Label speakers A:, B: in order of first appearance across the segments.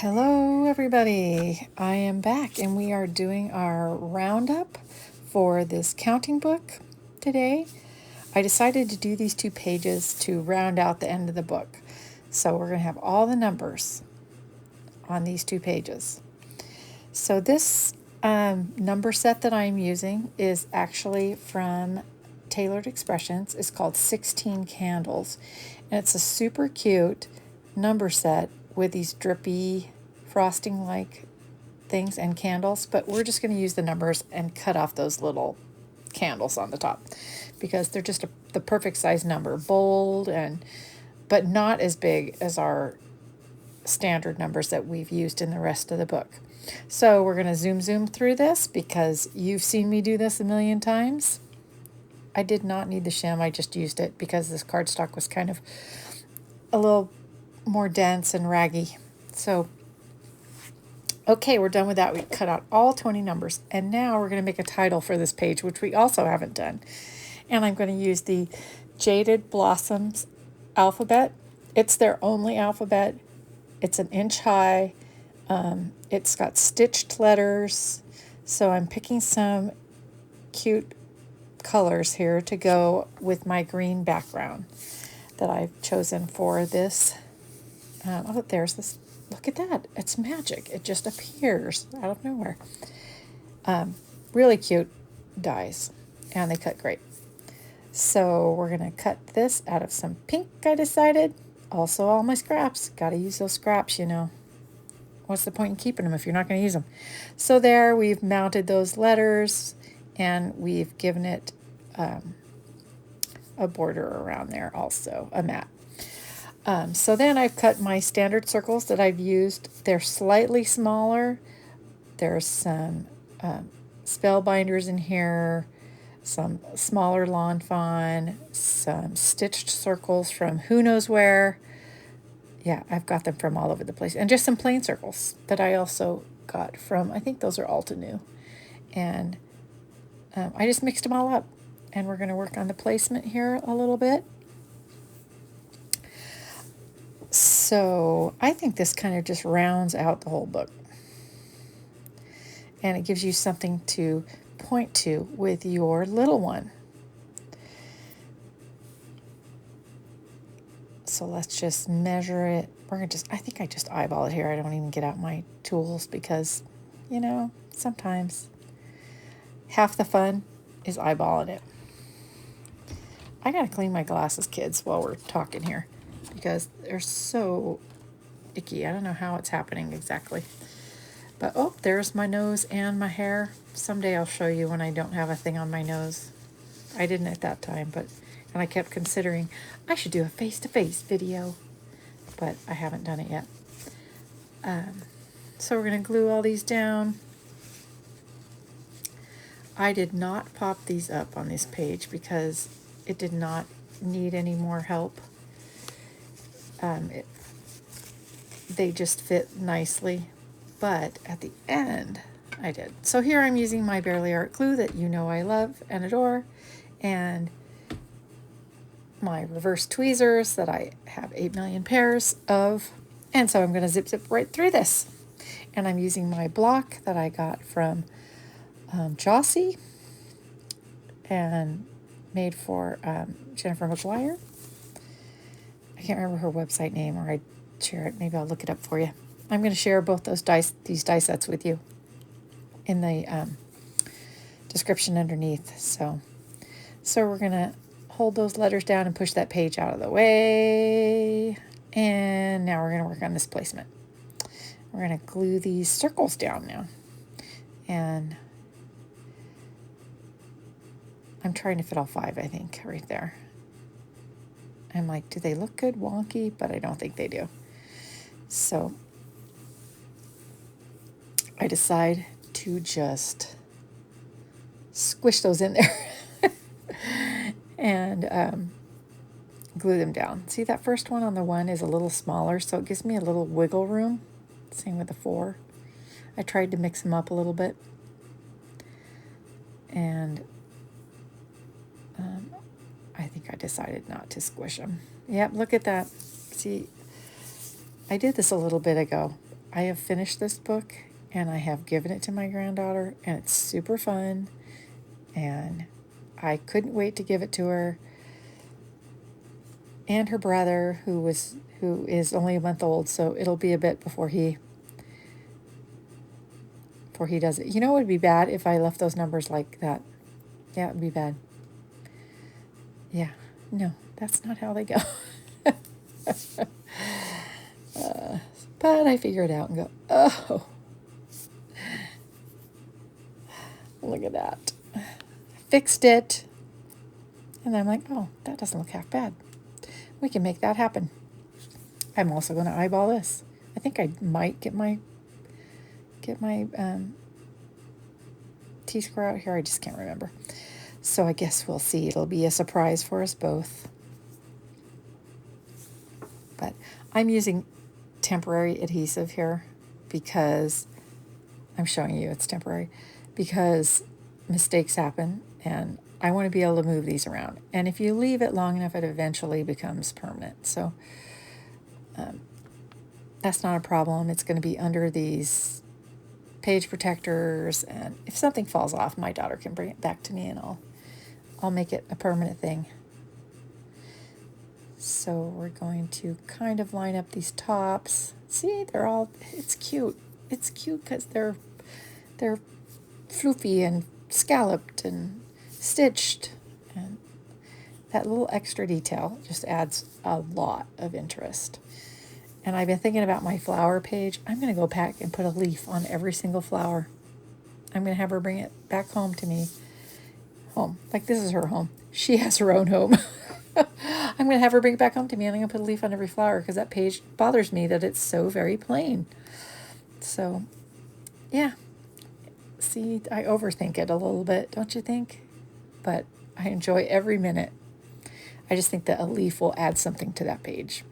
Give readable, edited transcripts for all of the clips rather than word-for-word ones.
A: Hello everybody, I am back and we are doing our roundup for this counting book today. I decided to do these 2 pages to round out the end of the book. So we're going to have all the numbers on these 2 pages. So this number set that I'm using is actually from Tailored Expressions. It's called 16 Candles, and it's a super cute number set with these drippy frosting like things and candles, but we're just going to use the numbers and cut off those little candles on the top because they're just the perfect size number, bold and but not as big as our standard numbers that we've used in the rest of the book. So we're going to zoom through this because you've seen me do this a million times. I did not need the shim, I just used it because this cardstock was kind of a little more dense and raggy. So, okay, we're done with that. We cut out all 20 numbers, and now we're going to make a title for this page, which we also haven't done. And I'm going to use the Jaded Blossoms alphabet. It's their only alphabet. It's an inch high. It's got stitched letters. So I'm picking some cute colors here to go with my green background that I've chosen for this. Oh, there's this. Look at that. It's magic. It just appears out of nowhere. Really cute dies, and they cut great. So we're going to cut this out of some pink, I decided. Also, all my scraps. Got to use those scraps, you know. What's the point in keeping them if you're not going to use them? So there, we've mounted those letters, and we've given it a border around there also, a mat. So then I've cut my standard circles that I've used. They're slightly smaller. There's some spellbinders in here, some smaller lawn fawn, some stitched circles from who knows where. Yeah, I've got them from all over the place. And just some plain circles that I also got from, I think those are Altenew. And I just mixed them all up. And we're going to work on the placement here a little bit. So I think this kind of just rounds out the whole book. And it gives you something to point to with your little one. So let's just measure it. I think I just eyeball it here. I don't even get out my tools because, you know, sometimes half the fun is eyeballing it. I gotta clean my glasses, kids, while we're talking here because they're so icky. I don't know how it's happening exactly. But, oh, there's my nose and my hair. Someday I'll show you when I don't have a thing on my nose. I didn't at that time, and I kept considering I should do a face-to-face video, but I haven't done it yet. So we're going to glue all these down. I did not pop these up on this page because it did not need any more help. They just fit nicely, but at the end I did. So here I'm using my Barely Art glue that you know I love and adore, and my reverse tweezers that I have 8 million pairs of, and so I'm going to zip right through this. And I'm using my block that I got from Jossie and made for Jennifer McGuire. I can't remember her website name, or I'd share it. Maybe I'll look it up for you. I'm going to share both these die sets with you in the description underneath. So we're going to hold those letters down and push that page out of the way. And now we're going to work on this placement. We're going to glue these circles down now. And I'm trying to fit all 5, I think, right there. I'm like, do they look good wonky? But I don't think they do. So I decide to just squish those in there and glue them down. See, that first one on the 1 is a little smaller, so it gives me a little wiggle room. Same with the 4. I tried to mix them up a little bit. And I think I decided not to squish them. Yep, look at that. See, I did this a little bit ago. I have finished this book and I have given it to my granddaughter, and it's super fun, and I couldn't wait to give it to her and her brother, who is only a month old, so it'll be a bit before he does it. You know, it would be bad if I left those numbers like that. Yeah, it would be bad. Yeah, no, that's not how they go. But I figure it out and go, oh, look at that. I fixed it. And I'm like, oh, that doesn't look half bad. We can make that happen. I'm also going to eyeball this. I think I might get my T-square out here. I just can't remember. So I guess we'll see. It'll be a surprise for us both. But I'm using temporary adhesive here because I'm showing you it's temporary, because mistakes happen and I want to be able to move these around. And if you leave it long enough, it eventually becomes permanent. So that's not a problem. It's going to be under these page protectors, and if something falls off, my daughter can bring it back to me and I'll make it a permanent thing. So we're going to kind of line up these tops. See, it's cute. It's cute because they're floofy and scalloped and stitched, and that little extra detail just adds a lot of interest. And I've been thinking about my flower page. I'm going to go back and put a leaf on every single flower. I'm going to have her bring it back home to me. Home. Like, this is her home. She has her own home. I'm going to have her bring it back home to me, and I'm going to put a leaf on every flower because that page bothers me that it's so very plain. So, yeah. See, I overthink it a little bit, don't you think? But I enjoy every minute. I just think that a leaf will add something to that page.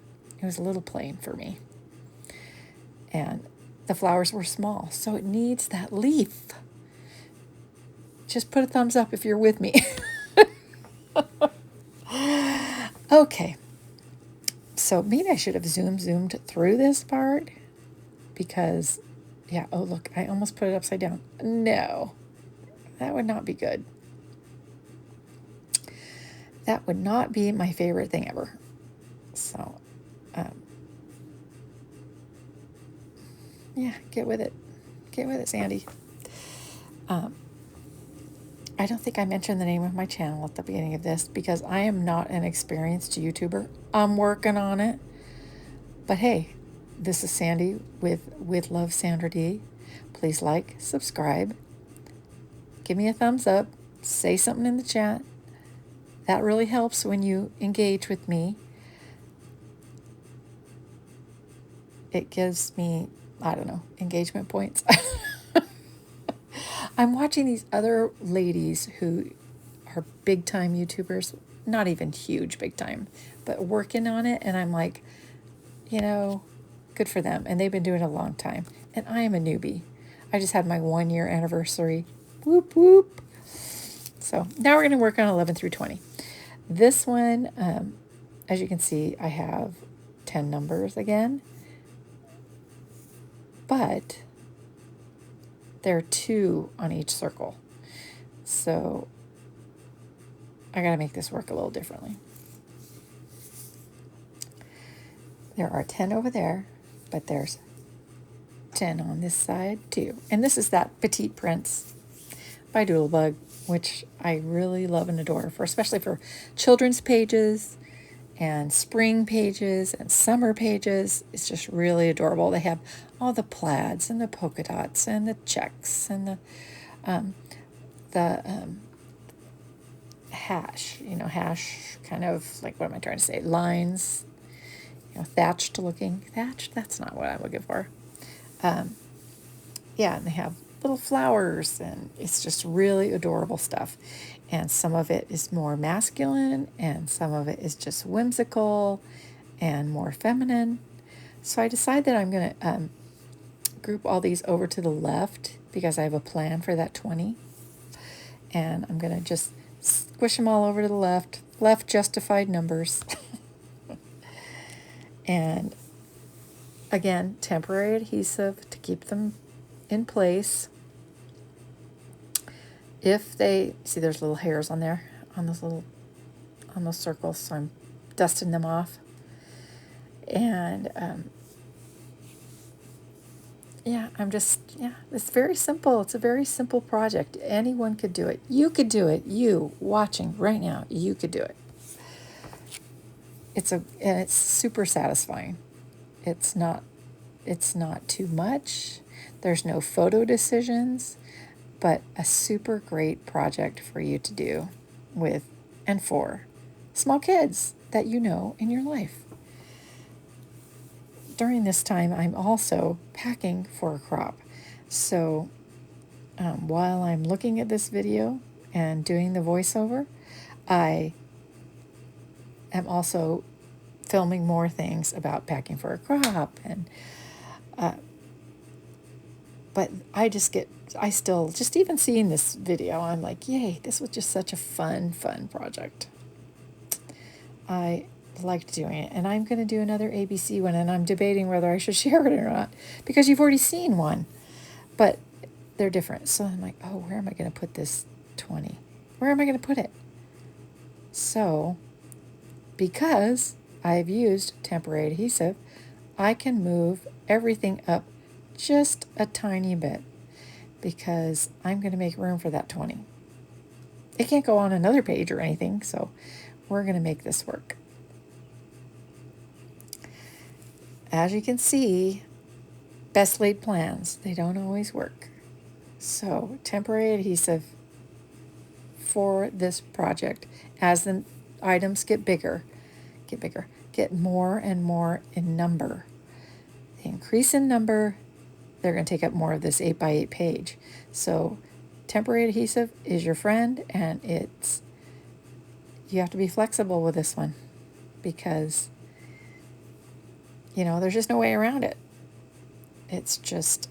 A: It was a little plain for me. And the flowers were small, so it needs that leaf. Just put a thumbs up if you're with me. Okay. So maybe I should have zoomed through this part because, yeah, oh, look, I almost put it upside down. No, that would not be good. That would not be my favorite thing ever. So, yeah, get with it. Get with it, Sandy. I don't think I mentioned the name of my channel at the beginning of this because I am not an experienced YouTuber. I'm working on it. But hey, this is Sandy with Love Sandra D. Please like, subscribe, give me a thumbs up, say something in the chat. That really helps when you engage with me. It gives me, I don't know, engagement points. I'm watching these other ladies who are big time YouTubers, not even huge big time, but working on it. And I'm like, you know, good for them. And they've been doing it a long time. And I am a newbie. I just had my 1 year anniversary. Whoop, whoop. So now we're going to work on 11 through 20. This one, as you can see, I have 10 numbers again. But there are 2 on each circle. So I got to make this work a little differently. There are 10 over there, but there's 10 on this side too. And this is that Petite Prince by Doodlebug, which I really love and adore, especially for children's pages and spring pages and summer pages. It's just really adorable. They have all the plaids and the polka dots and the checks and the hash, hash kind of like, what am I trying to say? Lines, thatched looking. Thatched, that's not what I'm looking for. Yeah, and they have little flowers, and it's just really adorable stuff. And some of it is more masculine, and some of it is just whimsical and more feminine. So I decided that I'm going to group all these over to the left because I have a plan for that 20. And I'm going to just squish them all over to the left. Left justified numbers. And again, temporary adhesive to keep them in place. If they, see there's little hairs on there, on those circles, so I'm dusting them off. And yeah, it's very simple. It's a very simple project. Anyone could do it. You could do it. You watching right now, you could do it. And it's super satisfying. It's not too much. There's no photo decisions, but a super great project for you to do with and for small kids that you know in your life. During this time, I'm also packing for a crop. So while I'm looking at this video and doing the voiceover, I am also filming more things about packing for a crop. And but I still, just even seeing this video, I'm like, yay, this was just such a fun project. I liked doing it, and I'm going to do another ABC one, and I'm debating whether I should share it or not, because you've already seen one, but they're different. So I'm like, oh, where am I going to put this 20? Where am I going to put it? So, because I've used temporary adhesive, I can move everything up just a tiny bit, because I'm going to make room for that 20. It can't go on another page or anything, so we're going to make this work. As you can see, best laid plans, they don't always work. So temporary adhesive for this project, as the items get more and more in number. They increase in number, they're going to take up more of this 8x8 page. So temporary adhesive is your friend, and you have to be flexible with this one, because there's just no way around it. It's just,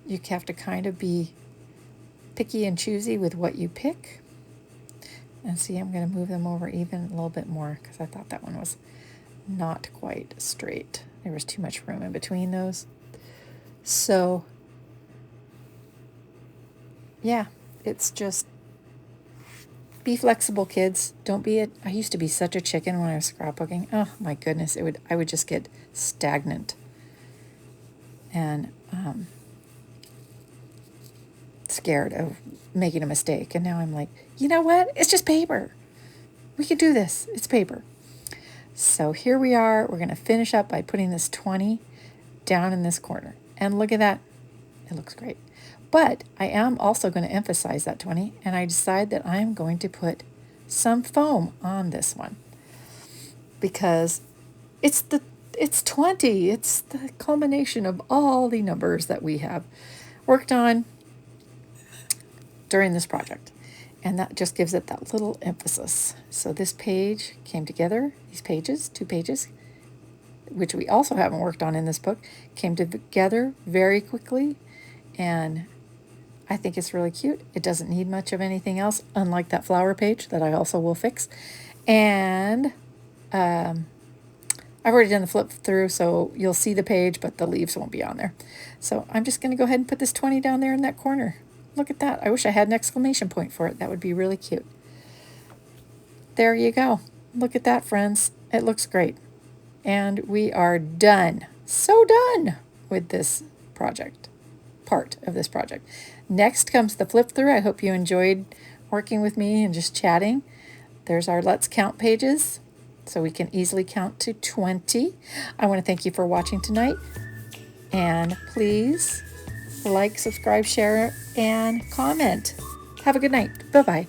A: you have to kind of be picky and choosy with what you pick. And see, I'm going to move them over even a little bit more, because I thought that one was not quite straight. There was too much room in between those. So, yeah, it's just, be flexible, kids. Don't be I used to be such a chicken when I was scrapbooking. Oh my goodness, I would just get stagnant and scared of making a mistake. And now I'm like, you know what? It's just paper. We can do this. It's paper. So here we are. We're going to finish up by putting this 20 down in this corner. And look at that. It looks great. But I am also going to emphasize that 20, and I decide that I'm going to put some foam on this one, because it's 20. It's the culmination of all the numbers that we have worked on during this project, and that just gives it that little emphasis. So this page came together, these pages, 2 pages, which we also haven't worked on in this book, came together very quickly, and I think it's really cute. It doesn't need much of anything else, unlike that flower page that I also will fix. And I've already done the flip through, so you'll see the page, but the leaves won't be on there. So I'm just going to go ahead and put this 20 down there in that corner. Look at that. I wish I had an exclamation point for it. That would be really cute. There you go. Look at that, friends. It looks great. And we are done. So done with this project. Part of this project. Next comes the flip through. I hope you enjoyed working with me and just chatting. There's our Let's Count pages, so we can easily count to 20. I want to thank you for watching tonight, and please like, subscribe, share, and comment. Have a good night. Bye-bye.